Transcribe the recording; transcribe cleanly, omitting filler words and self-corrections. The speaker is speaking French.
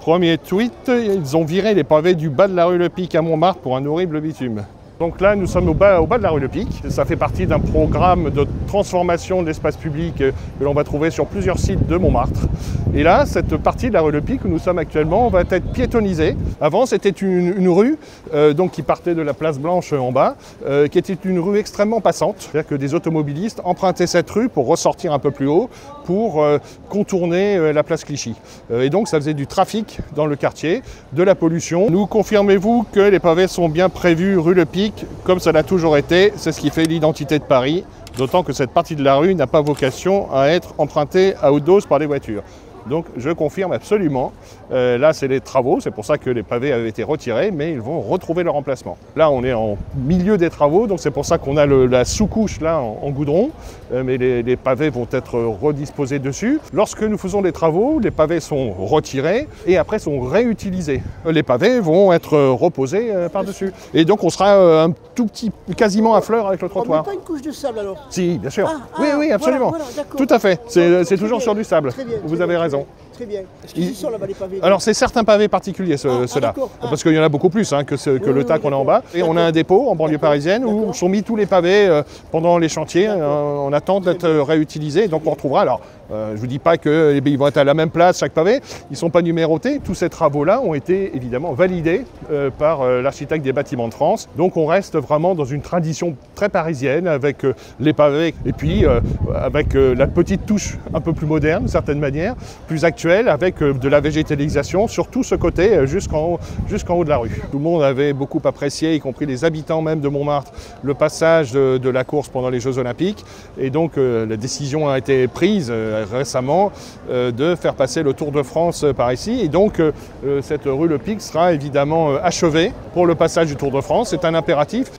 Premier tweet, ils ont viré les pavés du bas de la rue Le Pic à Montmartre pour un horrible bitume. Donc là, nous sommes au bas de la rue Le Pic. Ça fait partie d'un programme de transformation de l'espace public que l'on va trouver sur plusieurs sites de Montmartre. Et là, cette partie de la rue Le Pic où nous sommes actuellement va être piétonnisée. Avant, c'était une rue donc qui partait de la place Blanche en bas, qui était une rue extrêmement passante. C'est-à-dire que des automobilistes empruntaient cette rue pour ressortir un peu plus haut, pour contourner la place Clichy. Et donc, ça faisait du trafic dans le quartier, de la pollution. Nous confirmez-vous que les pavés sont bien prévus rue Le Pic, comme ça l'a toujours été? C'est ce qui fait l'identité de Paris, d'autant que cette partie de la rue n'a pas vocation à être empruntée à haute dose par les voitures. Donc je confirme absolument, là c'est les travaux, c'est pour ça que les pavés avaient été retirés, mais ils vont retrouver leur emplacement. Là on est en milieu des travaux, donc c'est pour ça qu'on a la sous-couche là en goudron, mais les pavés vont être redisposés dessus. Lorsque nous faisons des travaux, les pavés sont retirés et après sont réutilisés. Les pavés vont être reposés par-dessus. Et donc on sera un tout petit, quasiment à fleur avec le trottoir. On met pas une couche de sable alors? Si, bien sûr. Oui, absolument. Voilà, tout à fait, c'est toujours bien. sur du sable. Très bien, Vous avez raison. Très bien. Est-ce qu'ils y sont là-bas les pavés? Alors c'est certains pavés particuliers ceux-là, parce qu'il y en a beaucoup plus que le tas qu'on a en bas. Et on a un dépôt en banlieue parisienne où sont mis tous les pavés pendant les chantiers en attente d'être réutilisés. Donc on retrouvera, alors je ne vous dis pas qu'ils vont être à la même place chaque pavé, ils ne sont pas numérotés. Tous ces travaux-là ont été évidemment validés par l'architecte des bâtiments de France. Donc on reste vraiment dans une tradition très parisienne avec les pavés et puis avec la petite touche un peu plus moderne d'une certaine manière, plus actuelle, avec de la végétalisation sur tout ce côté jusqu'en haut de la rue. Tout le monde avait beaucoup apprécié, y compris les habitants même de Montmartre, le passage de la course pendant les Jeux Olympiques. Et donc la décision a été prise récemment de faire passer le Tour de France par ici. Et donc cette rue Le Pic sera évidemment achevée pour le passage du Tour de France. C'est un impératif.